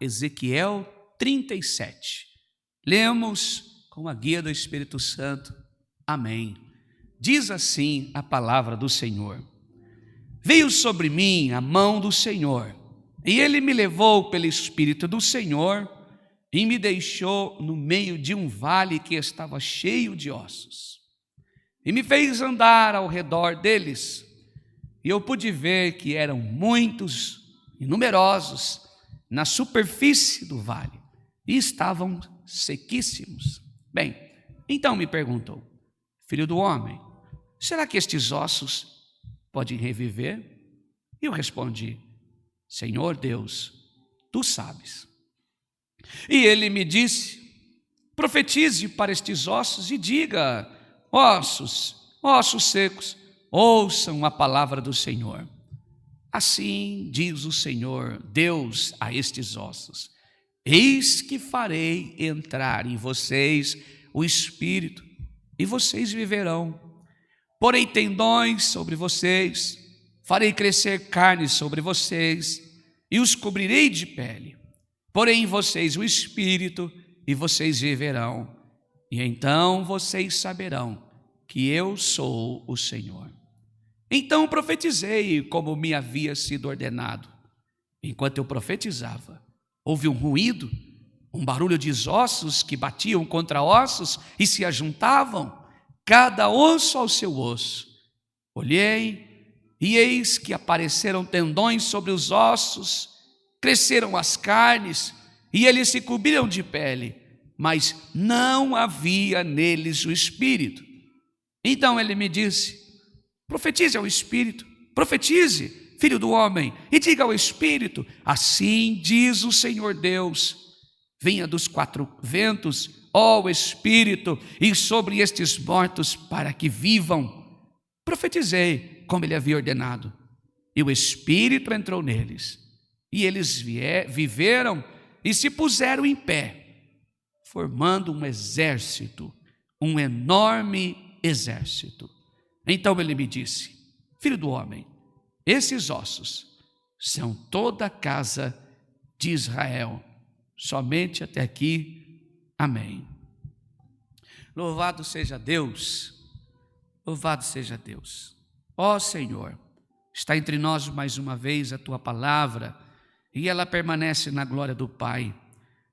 Ezequiel 37. Lemos com a guia do Espírito Santo. Amém. Diz assim a palavra do Senhor: Veio sobre mim a mão do Senhor, e ele me levou pelo Espírito do Senhor e me deixou no meio de um vale que estava cheio de ossos. E me fez andar ao redor deles, e eu pude ver que eram muitos e numerosos na superfície do vale, e estavam sequíssimos. Bem, então me perguntou: Filho do homem, será que estes ossos podem reviver? E eu respondi: Senhor Deus, tu sabes. E ele me disse: profetize para estes ossos e diga: ossos secos, ouçam a palavra do Senhor. Assim diz o Senhor Deus a estes ossos: eis que farei entrar em vocês o Espírito, e vocês viverão. Porei tendões sobre vocês, farei crescer carne sobre vocês, e os cobrirei de pele. Porei em vocês o Espírito, e vocês viverão. E então vocês saberão que eu sou o Senhor. Então profetizei como me havia sido ordenado. Enquanto eu profetizava, houve um ruído, um barulho de ossos que batiam contra ossos e se ajuntavam, cada osso ao seu osso. Olhei, e eis que apareceram tendões sobre os ossos, cresceram as carnes, e eles se cobriram de pele, mas não havia neles o Espírito. Então ele me disse: profetize ao Espírito, profetize, filho do homem, e diga ao Espírito: assim diz o Senhor Deus: venha dos quatro ventos, ó Espírito, e sobre estes mortos para que vivam. Profetizei como ele havia ordenado, e o Espírito entrou neles, e eles viveram e se puseram em pé, formando um exército, um enorme exército. Então ele me disse: filho do homem, esses ossos são toda a casa de Israel. Somente até aqui. Amém. Louvado seja Deus, louvado seja Deus. Ó Senhor, está entre nós mais uma vez a tua palavra, e ela permanece na glória do Pai.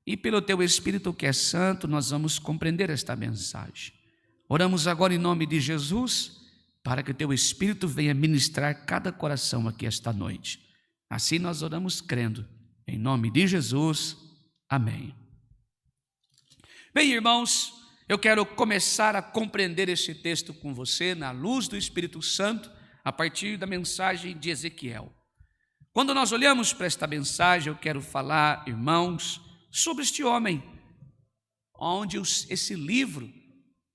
E pelo teu Espírito que é santo, nós vamos compreender esta mensagem. Oramos agora em nome de Jesus, para que o teu Espírito venha ministrar cada coração aqui esta noite. Assim nós oramos crendo, em nome de Jesus. Amém. Bem, irmãos, eu quero começar a compreender este texto com você na luz do Espírito Santo, a partir da mensagem de Ezequiel. Quando nós olhamos para esta mensagem, eu quero falar, irmãos, sobre este homem, onde esse livro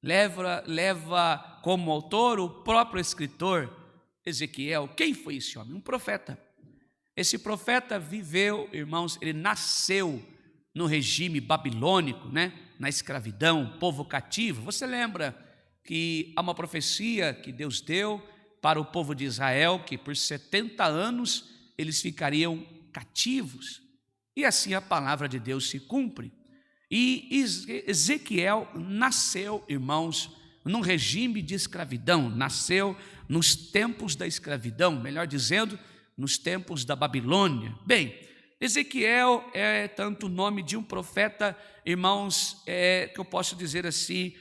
leva como autor o próprio escritor Ezequiel. Quem foi esse homem? Um profeta. Esse profeta viveu, irmãos, ele nasceu no regime babilônico, na escravidão, povo cativo. Você lembra que há uma profecia que Deus deu para o povo de Israel, que por 70 anos eles ficariam cativos, e assim a palavra de Deus se cumpre. E Ezequiel nasceu, irmãos, num regime de escravidão, nasceu nos tempos da escravidão, melhor dizendo, nos tempos da Babilônia. Bem, Ezequiel é tanto o nome de um profeta, irmãos, que eu posso dizer assim,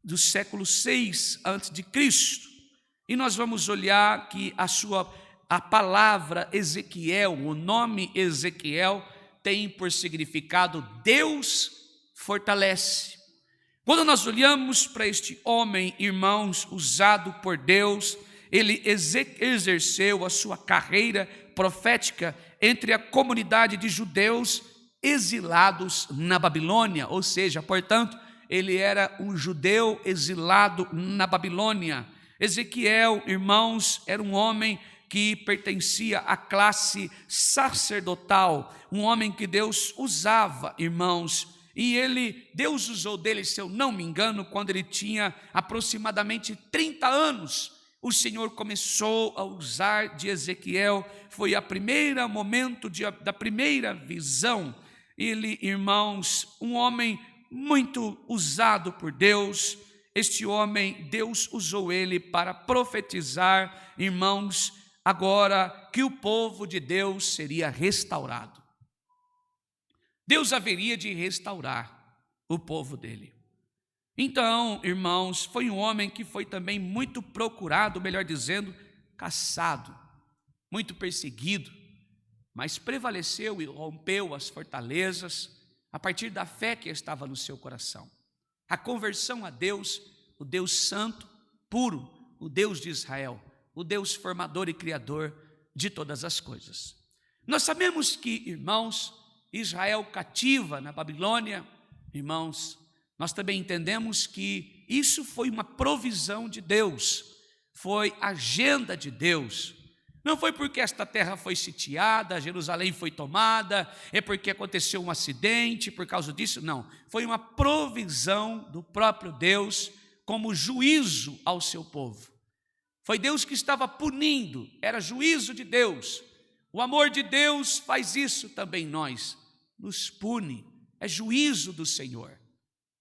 do século 6 a.C. E nós vamos olhar que a palavra Ezequiel, o nome Ezequiel, tem por significado Deus fortalece. Quando nós olhamos para este homem, irmãos, usado por Deus, ele exerceu a sua carreira profética entre a comunidade de judeus exilados na Babilônia, ou seja, portanto, ele era um judeu exilado na Babilônia. Ezequiel, irmãos, era um homem que pertencia à classe sacerdotal, um homem que Deus usava, irmãos, e Deus usou dele, se eu não me engano, quando ele tinha aproximadamente 30 anos, o Senhor começou a usar de Ezequiel, foi o primeiro momento da primeira visão ele, irmãos, um homem muito usado por Deus. Este homem, Deus usou ele para profetizar, irmãos, agora que o povo de Deus seria restaurado. Deus haveria de restaurar o povo dele. Então, irmãos, foi um homem que foi também muito procurado, melhor dizendo, caçado, muito perseguido, mas prevaleceu e rompeu as fortalezas a partir da fé que estava no seu coração. A conversão a Deus, o Deus santo, puro, o Deus de Israel, o Deus formador e criador de todas as coisas. Nós sabemos que, irmãos, Israel cativa na Babilônia, irmãos, nós também entendemos que isso foi uma provisão de Deus, foi agenda de Deus. Não foi porque esta terra foi sitiada, Jerusalém foi tomada, é porque aconteceu um acidente por causa disso, não. Foi uma provisão do próprio Deus como juízo ao seu povo. Foi Deus que estava punindo, era juízo de Deus. O amor de Deus faz isso também em nós, nos pune, é juízo do Senhor.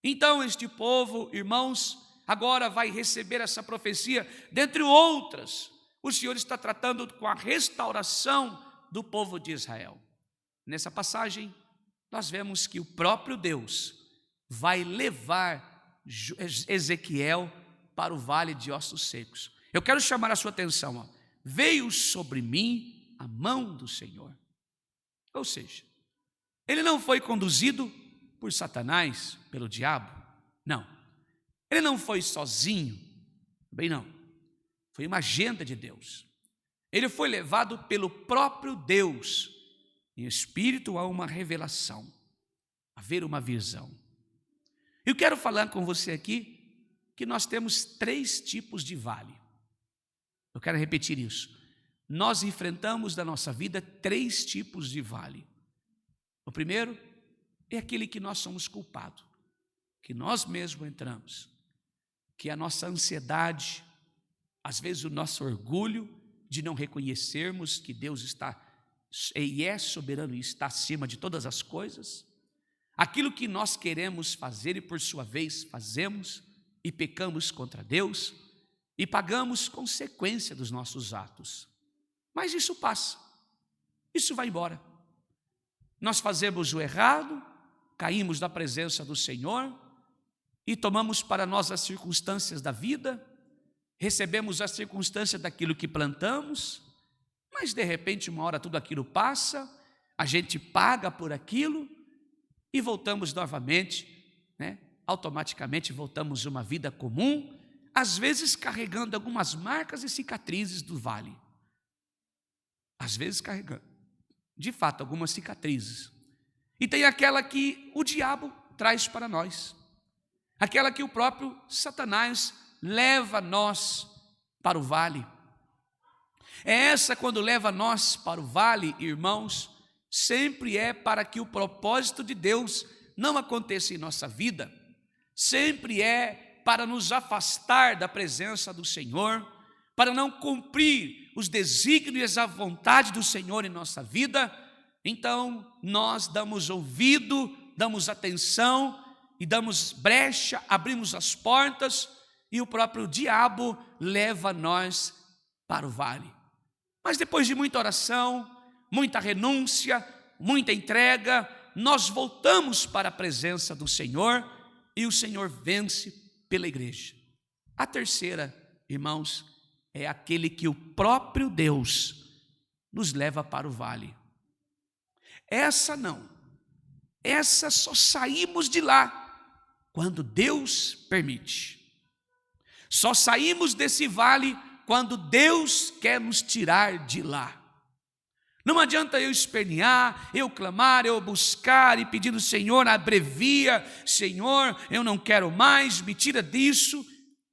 Então este povo, irmãos, agora vai receber essa profecia, dentre outras. O Senhor está tratando com a restauração do povo de Israel. Nessa passagem, nós vemos que o próprio Deus vai levar Ezequiel para o vale de ossos secos. Eu quero chamar a sua atenção, ó. Veio sobre mim a mão do Senhor. Ou seja, ele não foi conduzido por Satanás, pelo diabo, não. Ele não foi sozinho, bem não. Foi uma agenda de Deus. Ele foi levado pelo próprio Deus. Em espírito há uma revelação, haver uma visão. Eu quero falar com você aqui que nós temos 3 tipos de vale. Eu quero repetir isso. Nós enfrentamos na nossa vida 3 tipos de vale. O primeiro é aquele que nós somos culpados, que nós mesmos entramos, que é a nossa ansiedade, às vezes o nosso orgulho de não reconhecermos que Deus está e é soberano e está acima de todas as coisas, aquilo que nós queremos fazer e por sua vez fazemos e pecamos contra Deus e pagamos consequência dos nossos atos. Mas isso passa, isso vai embora. Nós fazemos o errado, caímos da presença do Senhor e tomamos para nós as circunstâncias da vida, recebemos a circunstância daquilo que plantamos, mas de repente uma hora tudo aquilo passa, a gente paga por aquilo e voltamos novamente, automaticamente voltamos a uma vida comum, às vezes carregando algumas marcas e cicatrizes do vale, às vezes carregando, de fato, algumas cicatrizes. E tem aquela que o diabo traz para nós, aquela que o próprio Satanás leva nós para o vale. É essa quando leva nós para o vale, irmãos, sempre é para que o propósito de Deus não aconteça em nossa vida, sempre é para nos afastar da presença do Senhor, para não cumprir os desígnios e a vontade do Senhor em nossa vida. Então, nós damos ouvido, damos atenção e damos brecha, abrimos as portas e o próprio diabo leva nós para o vale. Mas depois de muita oração, muita renúncia, muita entrega, nós voltamos para a presença do Senhor e o Senhor vence pela igreja. A terceira, irmãos, é aquele que o próprio Deus nos leva para o vale. Essa não, essa só saímos de lá quando Deus permite. Só saímos desse vale quando Deus quer nos tirar de lá. Não adianta eu espernear, eu clamar, eu buscar e pedir ao Senhor, abrevia, Senhor, eu não quero mais, me tira disso.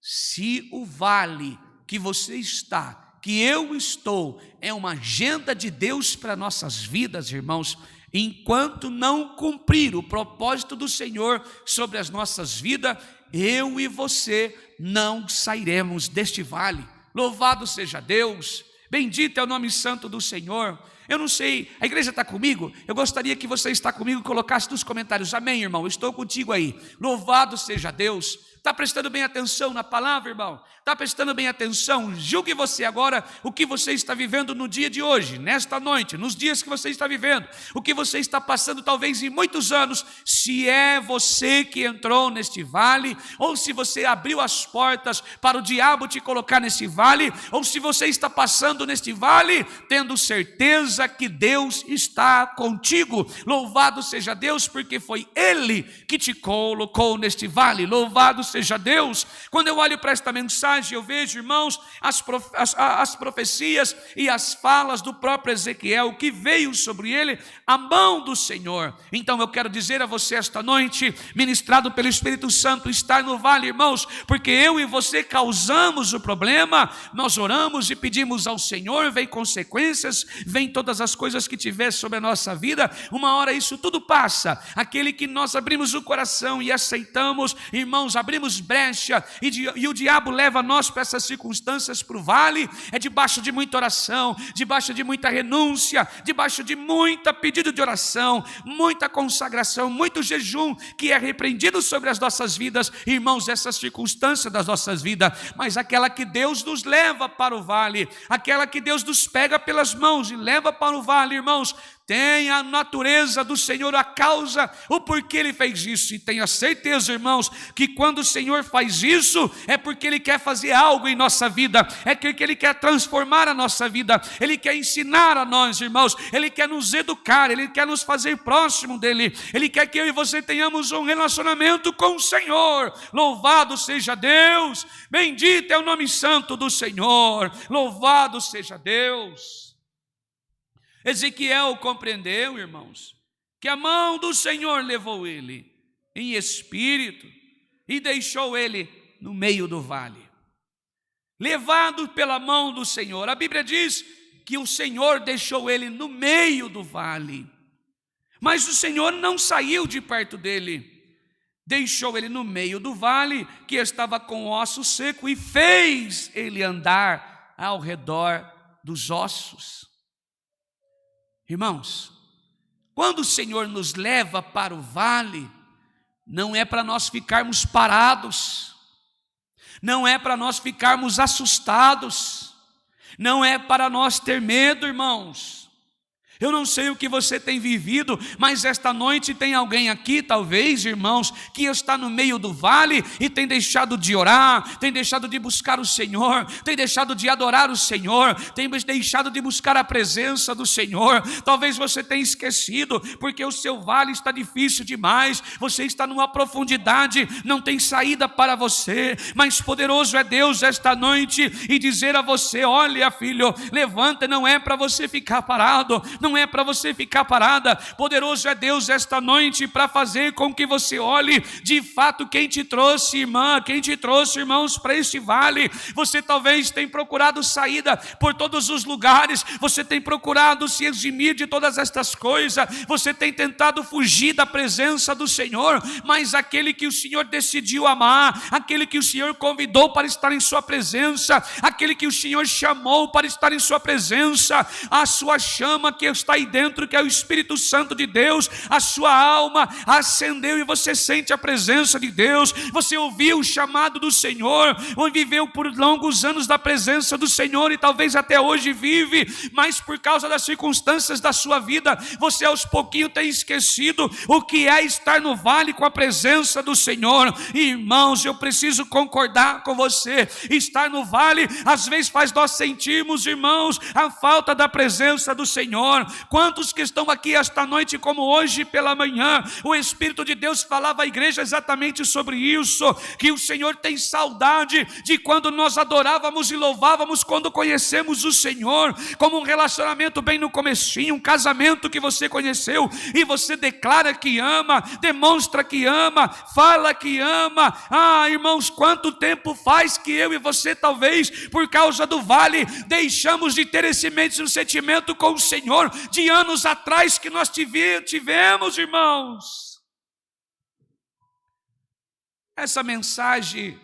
Se o vale que você está, que eu estou, é uma agenda de Deus para nossas vidas, irmãos, enquanto não cumprir o propósito do Senhor sobre as nossas vidas, eu e você não sairemos deste vale. Louvado seja Deus, bendito é o nome santo do Senhor. Eu não sei, a igreja está comigo? Eu gostaria que você está comigo e colocasse nos comentários, amém, irmão, estou contigo aí. Louvado seja Deus. Está prestando bem atenção na palavra, irmão? Está prestando bem atenção? Julgue você agora o que você está vivendo no dia de hoje, nesta noite, nos dias que você está vivendo, o que você está passando talvez em muitos anos, se é você que entrou neste vale, ou se você abriu as portas para o diabo te colocar nesse vale, ou se você está passando neste vale, tendo certeza que Deus está contigo. Louvado seja Deus, porque foi Ele que te colocou neste vale. Louvado seja Deus. Quando eu olho para esta mensagem, eu vejo, irmãos, as profecias e as falas do próprio Ezequiel, que veio sobre ele a mão do Senhor. Então eu quero dizer a você esta noite, ministrado pelo Espírito Santo, estar no vale, irmãos, porque eu e você causamos o problema, nós oramos e pedimos ao Senhor, vem consequências, vem todas as coisas que tiver sobre a nossa vida, uma hora isso tudo passa. Aquele que nós abrimos o coração e aceitamos, irmãos, abrimos brecha e o diabo leva nós para essas circunstâncias, para o vale, é debaixo de muita oração, debaixo de muita renúncia, debaixo de muita pedido de oração, muita consagração, muito jejum, que é repreendido sobre as nossas vidas, irmãos, essas circunstâncias das nossas vidas. Mas aquela que Deus nos leva para o vale, aquela que Deus nos pega pelas mãos e leva para o vale, irmãos, tem a natureza do Senhor, a causa, o porquê Ele fez isso. E tenha certeza, irmãos, que quando o Senhor faz isso, é porque Ele quer fazer algo em nossa vida, é porque Ele quer transformar a nossa vida, Ele quer ensinar a nós, irmãos, Ele quer nos educar, Ele quer nos fazer próximo dEle, Ele quer que eu e você tenhamos um relacionamento com o Senhor. Louvado seja Deus, bendito é o nome santo do Senhor, louvado seja Deus. Ezequiel compreendeu, irmãos, que a mão do Senhor levou ele em espírito e deixou ele no meio do vale. Levado pela mão do Senhor, a Bíblia diz que o Senhor deixou ele no meio do vale, mas o Senhor não saiu de perto dele, deixou ele no meio do vale, que estava com osso seco, e fez ele andar ao redor dos ossos. Irmãos, quando o Senhor nos leva para o vale, não é para nós ficarmos parados, não é para nós ficarmos assustados, não é para nós ter medo, irmãos. Eu não sei o que você tem vivido, mas esta noite tem alguém aqui, talvez, irmãos, que está no meio do vale e tem deixado de orar, tem deixado de buscar o Senhor, tem deixado de adorar o Senhor, tem deixado de buscar a presença do Senhor. Talvez você tenha esquecido, porque o seu vale está difícil demais, você está numa profundidade, não tem saída para você, mas poderoso é Deus esta noite e dizer a você: olha, filho, levanta, não é para você ficar parado, não é para você ficar parada. Poderoso é Deus esta noite para fazer com que você olhe de fato quem te trouxe, irmã, quem te trouxe, irmãos, para este vale. Você talvez tenha procurado saída por todos os lugares, você tem procurado se eximir de todas estas coisas, você tem tentado fugir da presença do Senhor, mas aquele que o Senhor decidiu amar, aquele que o Senhor convidou para estar em sua presença, aquele que o Senhor chamou para estar em sua presença, a sua chama que está aí dentro, que é o Espírito Santo de Deus, a sua alma acendeu e você sente a presença de Deus, você ouviu o chamado do Senhor, ou viveu por longos anos da presença do Senhor e talvez até hoje vive, mas por causa das circunstâncias da sua vida, você aos pouquinhos tem esquecido o que é estar no vale com a presença do Senhor. Irmãos, eu preciso concordar com você, estar no vale às vezes faz nós sentirmos, irmãos, a falta da presença do Senhor. Quantos que estão aqui esta noite, como hoje pela manhã, o Espírito de Deus falava à igreja exatamente sobre isso, que o Senhor tem saudade de quando nós adorávamos e louvávamos, quando conhecemos o Senhor, como um relacionamento bem no comecinho, um casamento que você conheceu, e você declara que ama, demonstra que ama, fala que ama. Irmãos, quanto tempo faz que eu e você, talvez, por causa do vale, deixamos de ter esse mesmo sentimento com o Senhor, de anos atrás que nós tivemos, irmãos. Essa mensagem,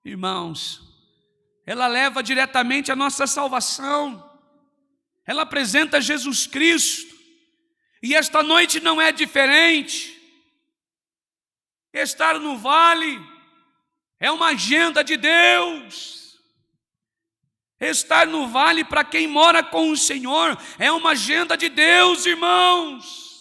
irmãos, ela leva diretamente à nossa salvação. ela apresenta Jesus Cristo. E esta noite não é diferente. Estar no vale é uma agenda de Deus. Estar no vale para quem mora com o Senhor é uma agenda de Deus, irmãos.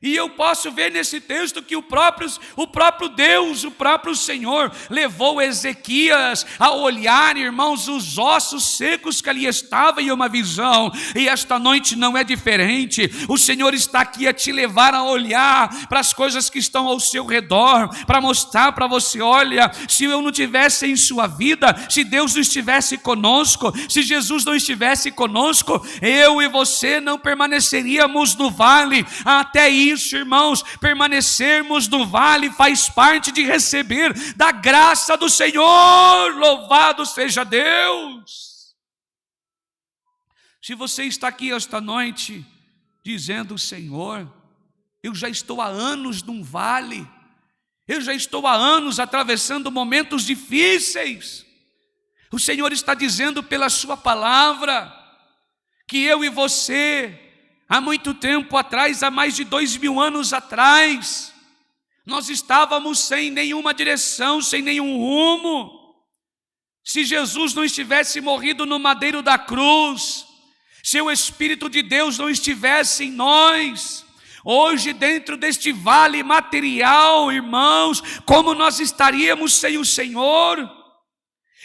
E eu posso ver nesse texto que o próprio Deus, o próprio Senhor, levou Ezequias a olhar, irmãos, os ossos secos que ali estavam em uma visão. E esta noite não é diferente. O Senhor está aqui a te levar a olhar para as coisas que estão ao seu redor, para mostrar para você: olha, se eu não tivesse em sua vida, se Deus não estivesse conosco, se Jesus não estivesse conosco, eu e você não permaneceríamos no vale. Até isso, irmãos, permanecermos no vale faz parte de receber da graça do Senhor. Louvado seja Deus. Se você está aqui esta noite dizendo: Senhor, eu já estou há anos num vale, eu já estou há anos atravessando momentos difíceis, o Senhor está dizendo pela sua palavra que eu e você, há muito tempo atrás, há mais de 2000 anos atrás, nós estávamos sem nenhuma direção, sem nenhum rumo. Se Jesus não estivesse morrido no madeiro da cruz, se o Espírito de Deus não estivesse em nós, hoje dentro deste vale material, irmãos, como nós estaríamos sem o Senhor?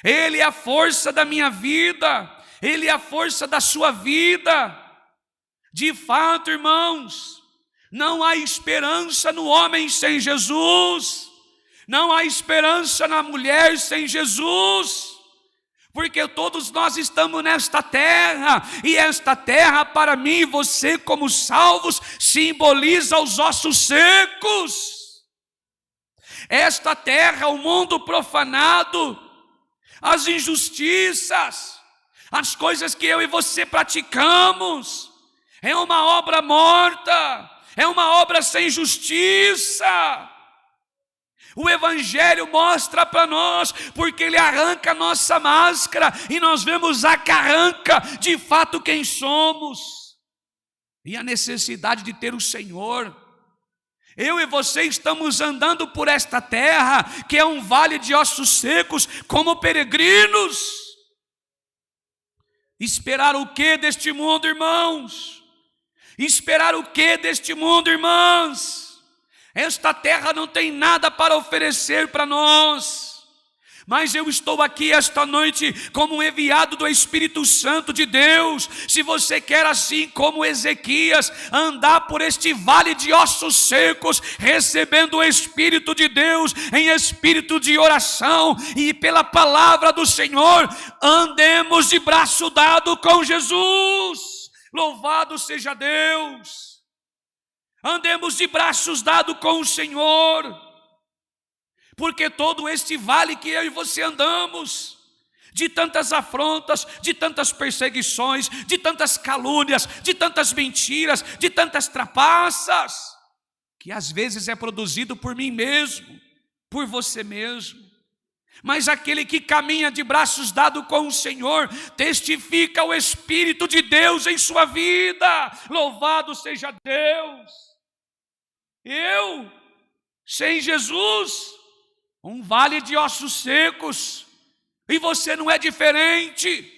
Ele é a força da minha vida, Ele é a força da sua vida. De fato, irmãos, não há esperança no homem sem Jesus, não há esperança na mulher sem Jesus, porque todos nós estamos nesta terra, e esta terra para mim e você como salvos simboliza os ossos secos. Esta terra, o mundo profanado, as injustiças, as coisas que eu e você praticamos, é uma obra morta, é uma obra sem justiça. O Evangelho mostra para nós, porque ele arranca a nossa máscara, e nós vemos a que arranca de fato quem somos, e a necessidade de ter o Senhor. Eu e você estamos andando por esta terra, que é um vale de ossos secos, como peregrinos. Esperar o que deste mundo, irmãos? Esperar o que deste mundo, irmãs? Esta terra não tem nada para oferecer para nós, mas eu estou aqui esta noite como um enviado do Espírito Santo de Deus. Se você quer, assim como Ezequias, andar por este vale de ossos secos, recebendo o Espírito de Deus em espírito de oração e pela palavra do Senhor, andemos de braço dado com Jesus. Louvado seja Deus. Andemos de braços dados com o Senhor, porque todo este vale que eu e você andamos, de tantas afrontas, de tantas perseguições, de tantas calúnias, de tantas mentiras, de tantas trapaças, que às vezes é produzido por mim mesmo, por você mesmo. Mas aquele que caminha de braços dados com o Senhor, testifica o Espírito de Deus em sua vida. Louvado seja Deus. Eu, sem Jesus, um vale de ossos secos, e você não é diferente.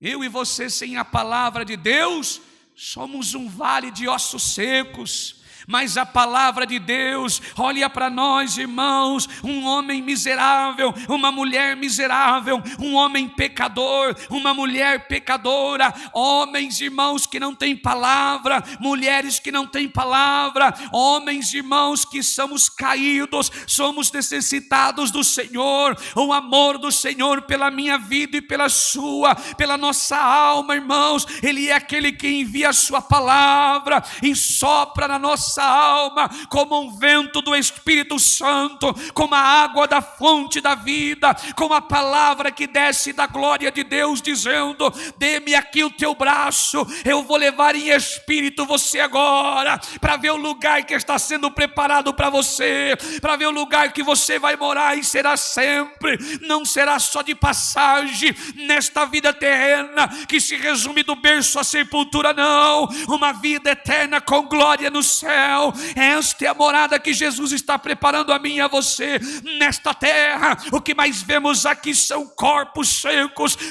Eu e você, sem a palavra de Deus, somos um vale de ossos secos. Mas a palavra de Deus olha para nós, irmãos, um homem miserável, uma mulher miserável, um homem pecador, uma mulher pecadora, homens, irmãos, que não têm palavra, mulheres que não têm palavra, homens, irmãos, que somos caídos, somos necessitados do Senhor, o amor do Senhor pela minha vida e pela sua, pela nossa alma, irmãos. Ele é aquele que envia a sua palavra e sopra na nossa nossa alma, como um vento do Espírito Santo, como a água da fonte da vida, como a palavra que desce da glória de Deus, dizendo: dê-me aqui o teu braço, eu vou levar em espírito você agora, para ver o lugar que está sendo preparado para você, para ver o lugar que você vai morar e será sempre, não será só de passagem nesta vida terrena, que se resume do berço à sepultura, não, uma vida eterna com glória no céu. Esta é a morada que Jesus está preparando a mim e a você nesta terra. O que mais vemos aqui são corpos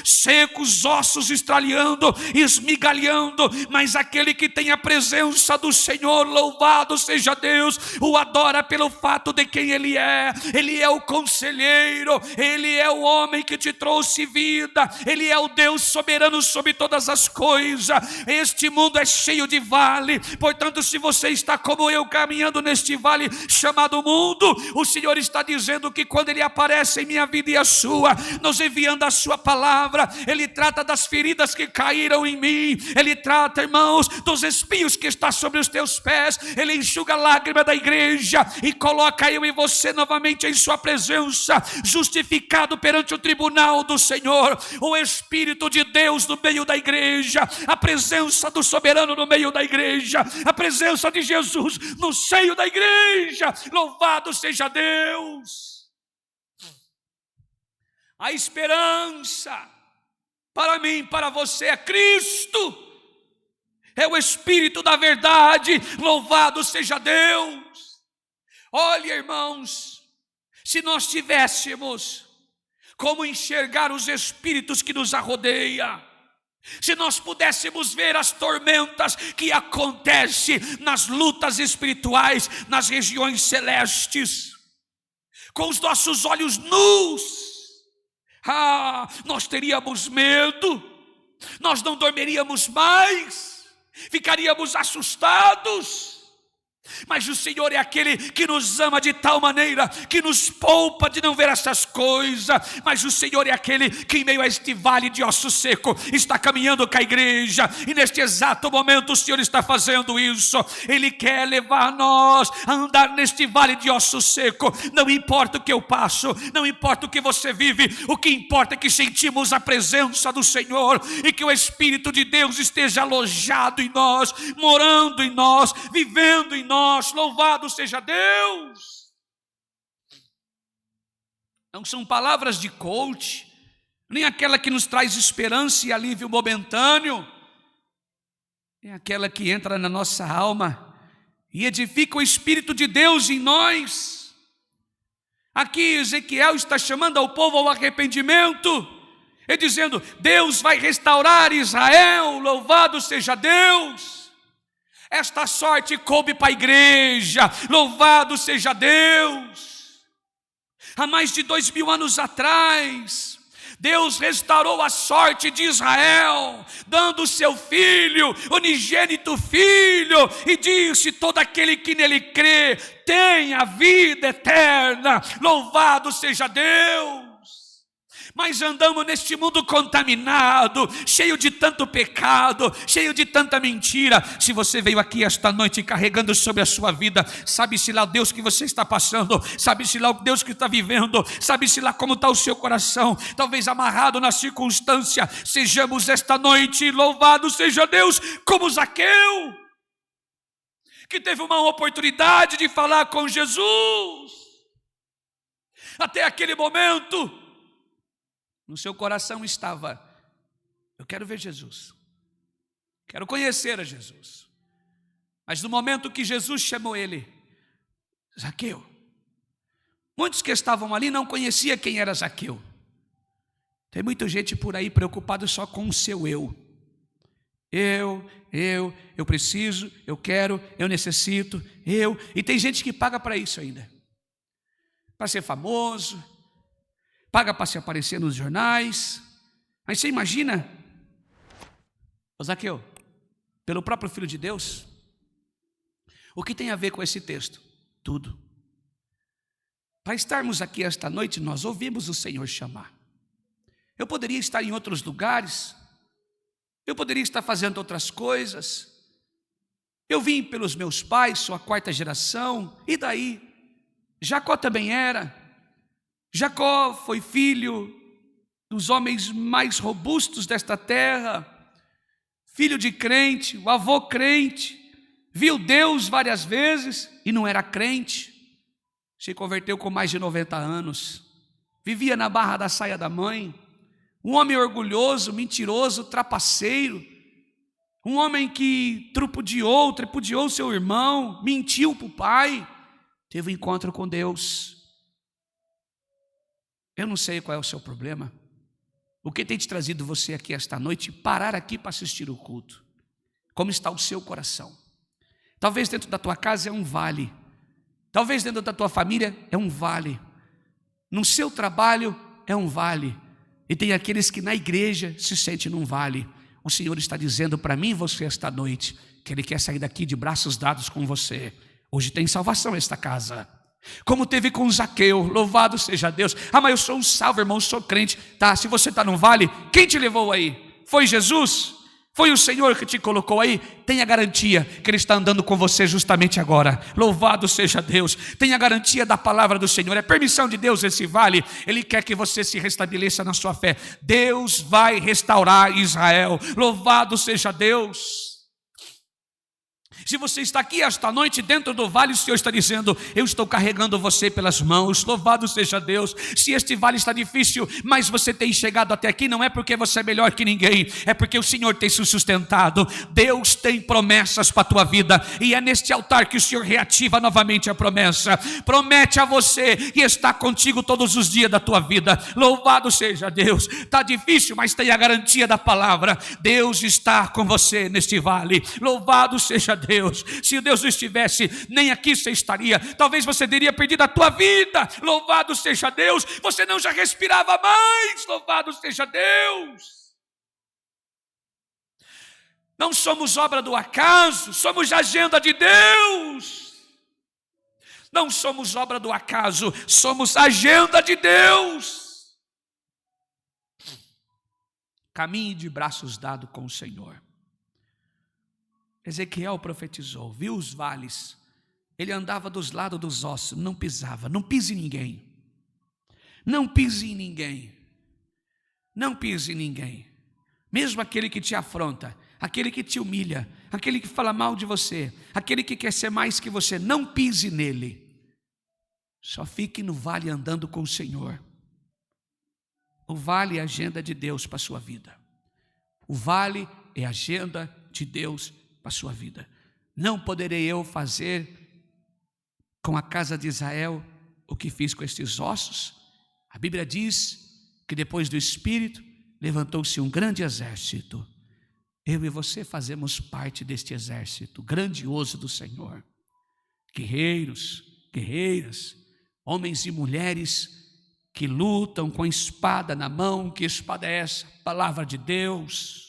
secos, ossos estralhando, esmigalhando, mas aquele que tem a presença do Senhor, louvado seja Deus, o adora pelo fato de quem Ele é o conselheiro, Ele é o homem que te trouxe vida, Ele é o Deus soberano sobre todas as coisas. Este mundo é cheio de vale, portanto, se você está como eu caminhando neste vale chamado mundo, o Senhor está dizendo que quando Ele aparece em minha vida e a sua, nos enviando a sua palavra, Ele trata das feridas que caíram em mim, Ele trata, irmãos, dos espinhos que está sobre os teus pés, Ele enxuga a lágrima da igreja e coloca eu e você novamente em sua presença, justificado perante o tribunal do Senhor. O Espírito de Deus no meio da igreja, a presença do soberano no meio da igreja, a presença de Jesus no seio da igreja. Louvado seja Deus. A esperança para mim, para você, é Cristo, é o Espírito da verdade. Louvado seja Deus. Olha, irmãos, se nós tivéssemos como enxergar os espíritos que nos arrodeiam, se nós pudéssemos ver as tormentas que acontecem nas lutas espirituais, nas regiões celestes, com os nossos olhos nus, nós teríamos medo, nós não dormiríamos mais, ficaríamos assustados. Mas o Senhor é aquele que nos ama de tal maneira que nos poupa de não ver essas coisas. Mas o Senhor é aquele que em meio a este vale de osso seco está caminhando com a igreja, e neste exato momento o Senhor está fazendo isso. Ele quer levar nós a andar neste vale de osso seco. Não importa o que eu passo, não importa o que você vive, o que importa é que sentimos a presença do Senhor e que o Espírito de Deus esteja alojado em nós, morando em nós, vivendo em nós. Louvado seja Deus. Não são palavras de coach, nem aquela que nos traz esperança e alívio momentâneo, é aquela que entra na nossa alma e edifica o Espírito de Deus em nós. Aqui Ezequiel está chamando ao povo ao arrependimento, e dizendo: Deus vai restaurar Israel, louvado seja Deus. Esta sorte coube para a igreja, louvado seja Deus. Há mais de 2000 anos atrás, Deus restaurou a sorte de Israel, dando o seu filho, unigênito filho, e disse: todo aquele que nele crê tem a vida eterna, louvado seja Deus. Mas andamos neste mundo contaminado, cheio de tanto pecado, cheio de tanta mentira. Se você veio aqui esta noite carregando sobre a sua vida, sabe-se lá o Deus que você está passando, sabe-se lá o Deus que está vivendo, sabe-se lá como está o seu coração, talvez amarrado na circunstância. Sejamos esta noite, louvado seja Deus, como Zaqueu, que teve uma oportunidade de falar com Jesus. Até aquele momento, no seu coração estava: eu quero ver Jesus, quero conhecer a Jesus. Mas no momento que Jesus chamou ele, Zaqueu, muitos que estavam ali não conheciam quem era Zaqueu. Tem muita gente por aí preocupada só com o seu eu. Eu preciso, eu quero, eu necessito, e tem gente que paga para isso ainda, para ser famoso, paga para se aparecer nos jornais. Mas você imagina, Zaqueu, pelo próprio Filho de Deus, o que tem a ver com esse texto? Tudo. Para estarmos aqui esta noite, nós ouvimos o Senhor chamar. Eu poderia estar em outros lugares, eu poderia estar fazendo outras coisas, Eu vim pelos meus pais, sou a quarta geração, e daí? Jacó também era. Jacó foi filho dos homens mais robustos desta terra, filho de crente, o avô crente, viu Deus várias vezes e não era crente, se converteu com mais de 90 anos, vivia na barra da saia da mãe, um homem orgulhoso, mentiroso, trapaceiro, um homem que tripudiou seu irmão, mentiu para o pai, teve um encontro com Deus. Eu não sei qual é o seu problema, o que tem te trazido você aqui esta noite, parar aqui para assistir o culto, como está o seu coração? Talvez dentro da tua casa é um vale, talvez dentro da tua família é um vale, no seu trabalho é um vale, e tem aqueles que na igreja se sentem num vale. O Senhor está dizendo para mim e você esta noite, que Ele quer sair daqui de braços dados com você. Hoje tem salvação esta casa, como teve com Zaqueu, louvado seja Deus. Ah, mas eu sou um salvo, irmão, eu sou crente. Tá, se você está num vale, quem te levou aí? Foi Jesus? Foi o Senhor que te colocou aí? Tenha garantia que Ele está andando com você justamente agora. Louvado seja Deus. Tenha garantia da palavra do Senhor. É permissão de Deus esse vale. Ele quer que você se restabeleça na sua fé. Deus vai restaurar Israel. Louvado seja Deus. Se você está aqui esta noite dentro do vale, o Senhor está dizendo: eu estou carregando você pelas mãos, louvado seja Deus. Se este vale está difícil, mas você tem chegado até aqui, não é porque você é melhor que ninguém, é porque o Senhor tem se sustentado. Deus tem promessas para a tua vida, e é neste altar que o Senhor reativa novamente a promessa. Promete a você que está contigo todos os dias da tua vida. Louvado seja Deus. Está difícil, mas tem a garantia da palavra. Deus está com você neste vale. Louvado seja Deus. Se Deus não estivesse, nem aqui você estaria. Talvez você teria perdido a tua vida. Louvado seja Deus. Você não já respirava mais. Louvado seja Deus. Não somos obra do acaso, somos agenda de Deus. Não somos obra do acaso, somos agenda de Deus. Caminhe de braços dados com o Senhor. Ezequiel profetizou, viu os vales, ele andava dos lados dos ossos, não pisava. Não pise em ninguém, não pise em ninguém, não pise em ninguém, mesmo aquele que te afronta, aquele que te humilha, aquele que fala mal de você, aquele que quer ser mais que você, não pise nele, só fique no vale andando com o Senhor. O vale é a agenda de Deus para a sua vida, o vale é a agenda de Deus para a sua vida. Não poderei eu fazer com a casa de Israel o que fiz com estes ossos? A Bíblia diz que depois do Espírito levantou-se um grande exército. Eu e você fazemos parte deste exército grandioso do Senhor. Guerreiros, guerreiras, homens e mulheres que lutam com a espada na mão. Que espada é essa? Palavra de Deus.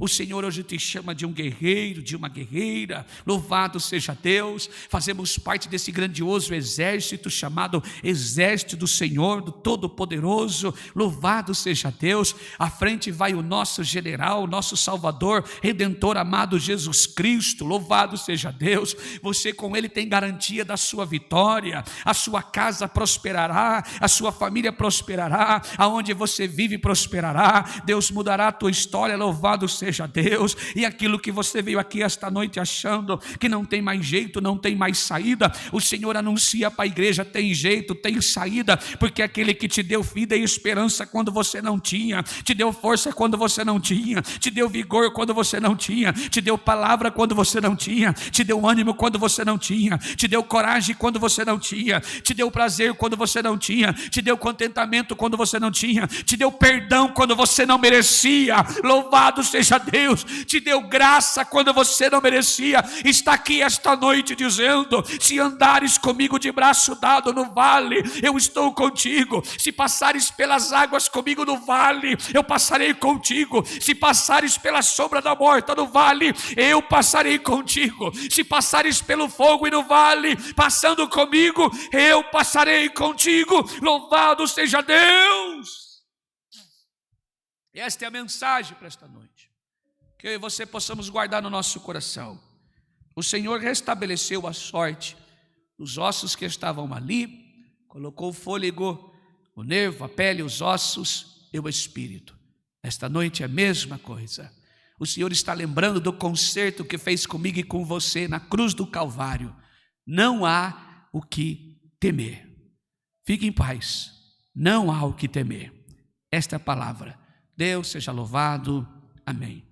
O Senhor hoje te chama de um guerreiro, de uma guerreira. Louvado seja Deus. Fazemos parte desse grandioso exército chamado Exército do Senhor, do Todo-Poderoso. Louvado seja Deus. À frente vai o nosso general, nosso Salvador, Redentor amado Jesus Cristo. Louvado seja Deus. Você com Ele tem garantia da sua vitória. A sua casa prosperará, a sua família prosperará, aonde você vive prosperará. Deus mudará a tua história. Louvado seja Deus. E aquilo que você veio aqui esta noite achando que não tem mais jeito, não tem mais saída, o Senhor anuncia para a igreja: tem jeito, tem saída, porque aquele que te deu vida e esperança quando você não tinha, te deu força quando você não tinha, te deu vigor quando você não tinha, te deu palavra quando você não tinha, te deu ânimo quando você não tinha, te deu coragem quando você não tinha, te deu prazer quando você não tinha, te deu contentamento quando você não tinha, te deu perdão quando você não merecia. Louvado seja Deus. Te deu graça quando você não merecia. Está aqui esta noite dizendo: se andares comigo de braço dado no vale, eu estou contigo. Se passares pelas águas comigo no vale, eu passarei contigo. Se passares pela sombra da morte no vale, eu passarei contigo. Se passares pelo fogo e no vale, passando comigo, eu passarei contigo. Louvado seja Deus. Esta é a mensagem para esta noite, que eu e você possamos guardar no nosso coração. O Senhor restabeleceu a sorte dos ossos que estavam ali, colocou o fôlego, o nervo, a pele, os ossos e o espírito. Esta noite é a mesma coisa. O Senhor está lembrando do concerto que fez comigo e com você na cruz do Calvário. Não há o que temer. Fique em paz. Não há o que temer. Esta é a palavra. Deus seja louvado. Amém.